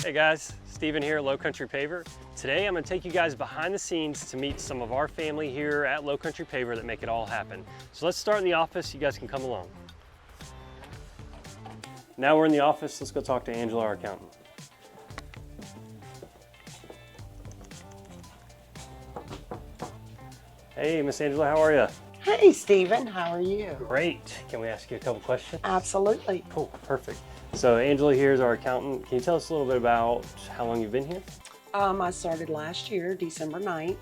Hey guys, Steven here at Lowcountry Paver. Today I'm going to take you guys behind the scenes to meet some of our family here at Lowcountry Paver that make it all happen. So let's start in the office, you guys can come along. Now we're in the office, let's go talk to Angela, our accountant. Hey Miss Angela, how are you? Hey Steven, how are you? Great. Can we ask you a couple questions? Absolutely. Cool, perfect. So Angela here is our accountant. Can you tell us a little bit about how long you've been here? I started last year, December 9th,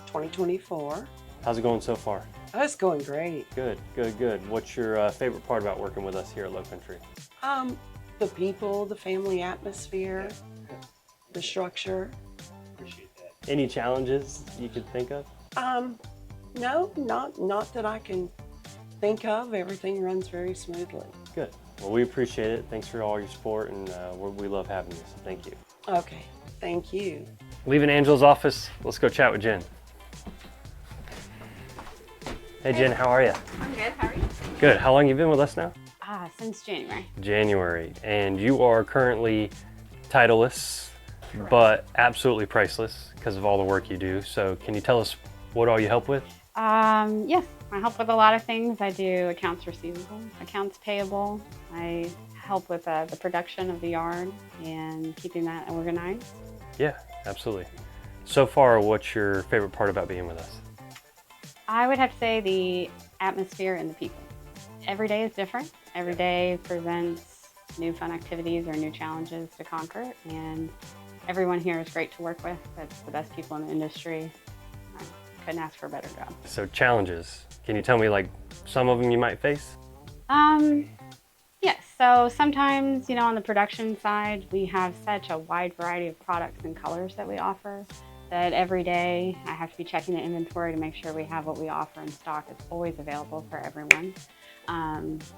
2024. How's it going so far? Oh, it's going great. Good, good, good. What's your favorite part about working with us here at Lowcountry? The people, the family atmosphere, the structure. Appreciate that. Any challenges you could think of? No, not that I can think of. Everything runs very smoothly. Good. Well, we appreciate it. Thanks for all your support, and we love having you, so thank you. Okay, thank you. Leaving Angela's office, let's go chat with Jen. Hey Jen, how are you? I'm good, how are you? Good. How long you been with us now? Since January. January. And you are currently titleless, but absolutely priceless because of all the work you do. So can you tell us what all you help with? Yes, I help with a lot of things. I do accounts receivable, accounts payable. I help with the production of the yard and keeping that organized. Yeah, absolutely. So far, what's your favorite part about being with us? I would have to say the atmosphere and the people. Every day is different. Every day presents new fun activities or new challenges to conquer, and everyone here is great to work with. It's the best people in the industry. I couldn't ask for a better job. So challenges, can you tell me like some of them you might face? Yes, so sometimes, you know, on the production side, we have such a wide variety of products and colors that we offer that every day I have to be checking the inventory to make sure we have what we offer in stock. It's always available for everyone.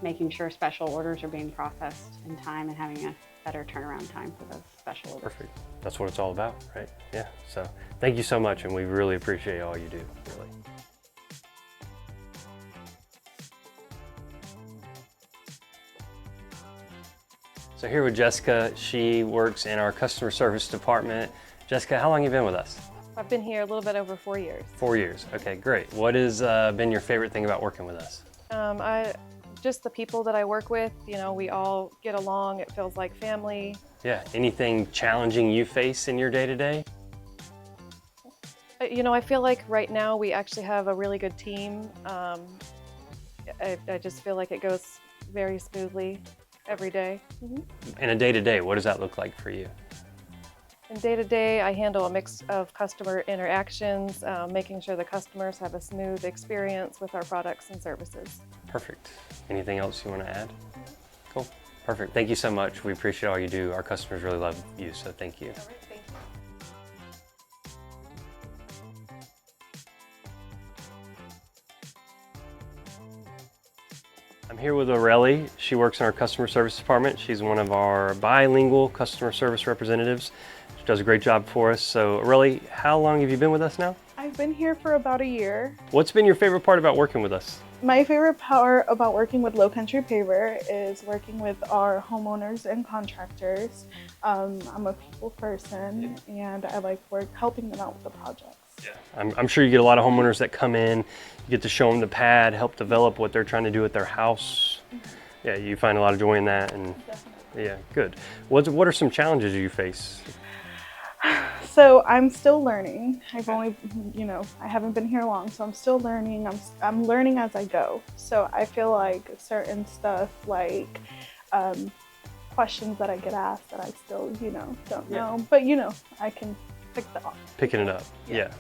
Making sure special orders are being processed in time and having a better turnaround time for those special orders. Perfect. That's what it's all about, right? Yeah, so thank you so much, and we really appreciate all you do, really. So here with Jessica, she works in our customer service department. Jessica, how long have you been with us? I've been here a little bit over 4 years. 4 years, okay, great. What has been your favorite thing about working with us? Just the people that I work with, you know, we all get along. It feels like family. Yeah, anything challenging you face in your day-to-day? You know, I feel like right now we actually have a really good team. I just feel like it goes very smoothly every day. In a day-to-day, what does that look like for you? And day to day, I handle a mix of customer interactions, making sure the customers have a smooth experience with our products and services. Perfect. Anything else you want to add? Cool. Perfect. Thank you so much. We appreciate all you do. Our customers really love you, so thank you. All right, thank you. I'm here with Aurelie. She works in our customer service department. She's one of our bilingual customer service representatives. She does a great job for us. So Aurelie, how long have you been with us now? I've been here for about a year. What's been your favorite part about working with us? My favorite part about working with Lowcountry Paver is working with our homeowners and contractors. I'm a people person and I like helping them out with the projects. Yeah. I'm sure you get a lot of homeowners that come in, you get to show them the pad, help develop what they're trying to do with their house. Yeah, you find a lot of joy in that, and Definitely. yeah, good. What are some challenges you face? So I'm still learning. I've only, you know, I haven't been here long, so I'm still learning. I'm learning as I go. So I feel like certain stuff like questions that I get asked that I still, you know, don't know. But you know, I can pick that up. Picking it up. Yeah,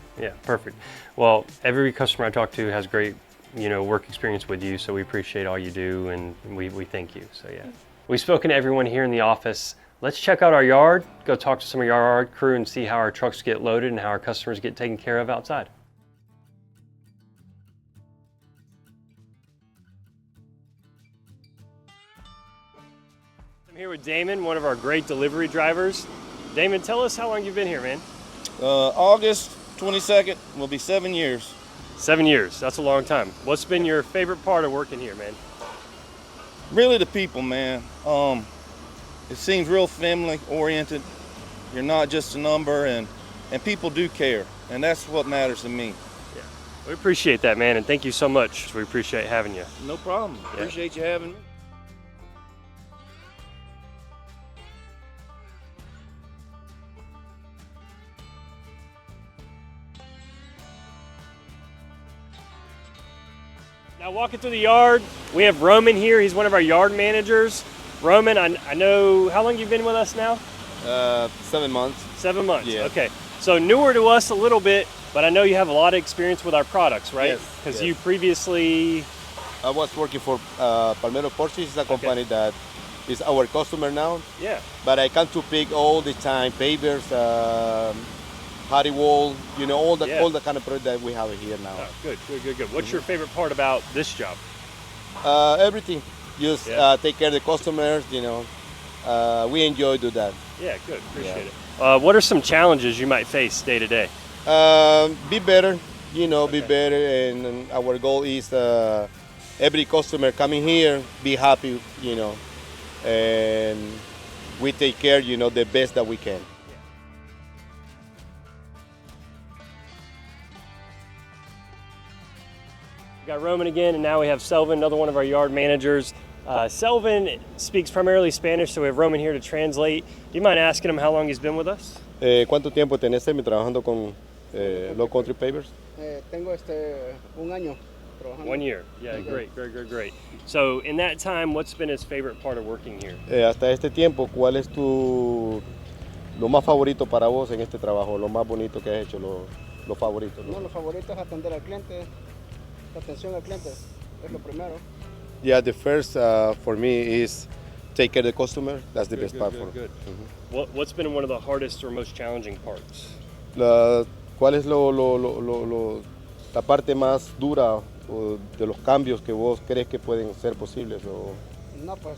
perfect. Well, every customer I talk to has great, you know, work experience with you, so we appreciate all you do, and we thank you. So yeah. We've spoken to everyone here in the office. Let's check out our yard, go talk to some of our yard crew and see how our trucks get loaded and how our customers get taken care of outside. I'm here with Damon, one of our great delivery drivers. Damon, tell us how long you've been here, man. August 22nd will be 7 years. 7 years, that's a long time. What's been your favorite part of working here, man? Really the people, man. It seems real family oriented. You're not just a number, and people do care, and that's what matters to me. Yeah. We appreciate that, man, and thank you so much. We appreciate having you. No problem. Yeah. Appreciate you having me. Now walking through the yard, we have Roman here. He's one of our yard managers. Roman, I know, how long you've been with us now? 7 months. 7 months, Yeah. okay. So newer to us a little bit, but I know you have a lot of experience with our products, right? Yes, Because yes. you previously, I was working for Palmero Porsche, is a company that is our customer now. yeah, But I come to pick all the time pavers, hardy wall, you know, all the Yeah. all the kind of product that we have here now. oh, good. What's your favorite part about this job? Everything, just Yeah. take care of the customers. You know, we enjoy do that. Yeah, good, appreciate it. What are some challenges you might face day to day? Be better, you know, be Okay. better, and our goal is every customer coming here be happy, you know, and we take care, you know, the best that we can. We got Roman again, and now we have Selvin, another one of our yard managers. Selvin speaks primarily Spanish, so we have Roman here to translate. Do you mind asking him how long he's been with us? ¿Cuánto tiempo tenés trabajando con Lowcountry Pavers? Tengo un año trabajando. 1 year. Yeah, great. So in that time, what's been his favorite part of working here? Hasta este tiempo, ¿cuál es lo más favorito para vos en este trabajo? Lo más bonito que has hecho, lo favorito. No, lo favorito es atender al cliente, la atención al cliente, es lo primero. Yeah, the first for me is take care of the customer. That's the best part for me. What's been one of the hardest or most challenging parts? ¿Cuál es la parte más dura de los cambios que vos crees que pueden ser posibles? No, pues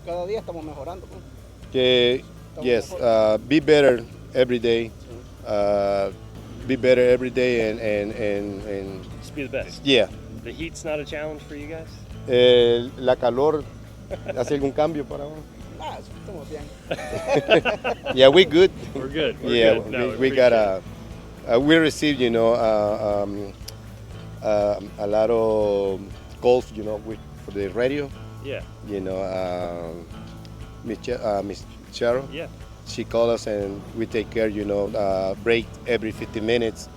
cada día estamos mejorando. Pues. Que, yes, be better every day. Be better every day and Just be the best. yeah. The heat's not a challenge for you guys? La calor hace algún cambio para vos? Ah, estamos bien. Yeah, we good. We're good. Yeah, good. No, we got we received, you know, a lot of calls, you know, for the radio. Yeah, You know, Miss Cheryl, yeah. she called us and we take care, you know, break every 50 minutes.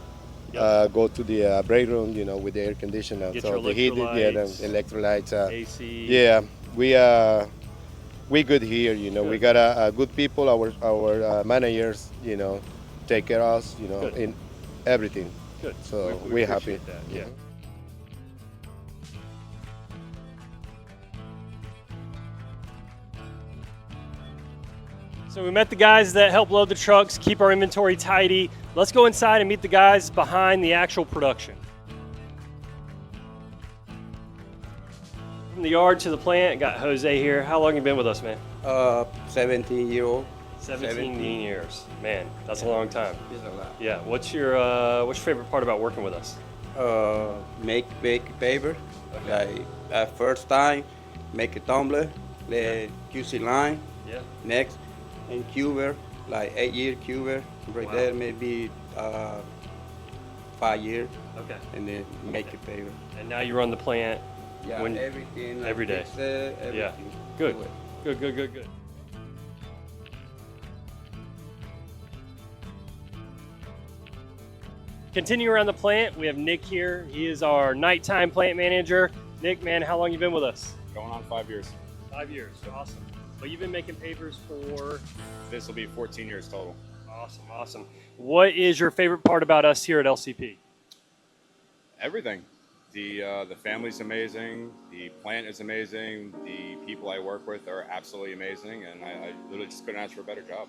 Yep. Go to the break room, you know, with the air conditioner. Get so your the heat, yeah, the electrolytes. electrolytes. AC. Yeah, we good here, you know. We got a good people. Our managers, you know, take care of us, you know, Good. in everything. Good. So We we're happy. appreciate that. Yeah. So we met the guys that help load the trucks, keep our inventory tidy. Let's go inside and meet the guys behind the actual production. From the yard to the plant, got Jose here. How long you been with us, man? 17-year-old. 17 years. Man, that's a long time. It's a lot. Yeah. What's your favorite part about working with us? Make paper. Like first time, make a tumbler, the QC line. Yeah. Next, and cuber, like 8-year cuber. Right Wow. there, maybe 5 years, Okay. and then make a paper. And now you run the plant. Yeah, When- everything. Like every day. fix it, everything. Yeah. Good. Do it. Good. Continue around the plant. We have Nick here. He is our nighttime plant manager. Nick, man, how long you been with us? Going on 5 years. 5 years. Awesome. Well, you've been making Pavers for This will be 14 years total. awesome. What is your favorite part about us here at LCP? Everything. The family's amazing. The plant is amazing. The people I work with are absolutely amazing, and I literally just couldn't ask for a better job.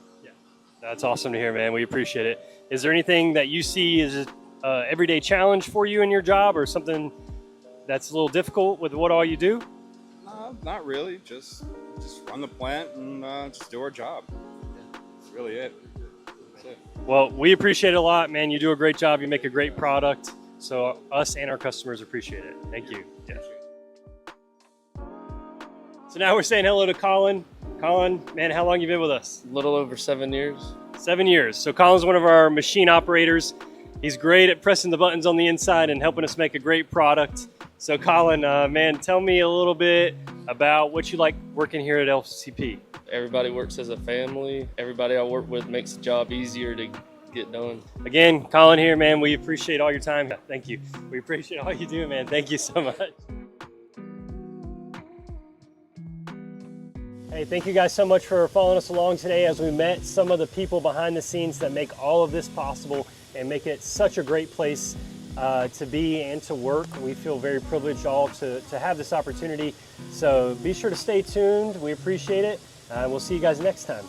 That's awesome to hear, man. We appreciate it. Is there anything that you see as an everyday challenge for you in your job, or something that's a little difficult with what all you do? No, not really. Just run the plant and just do our job. That's really it. That's it. Well, we appreciate it a lot, man. You do a great job. You make a great product. So us and our customers appreciate it. Thank you. Yeah. So now we're saying hello to Colin. Colin, man, how long you been with us? A little over 7 years. 7 years. So Colin's one of our machine operators. He's great at pressing the buttons on the inside and helping us make a great product. So Colin, man, tell me a little bit about what you like working here at LCP. Everybody works as a family. Everybody I work with makes the job easier to get done. Again, Colin here, man, we appreciate all your time. Thank you. We appreciate all you do, man. Thank you so much. Hey, thank you guys so much for following us along today as we met some of the people behind the scenes that make all of this possible and make it such a great place to be and to work. We feel very privileged all to have this opportunity. So be sure to stay tuned. We appreciate it. We'll see you guys next time.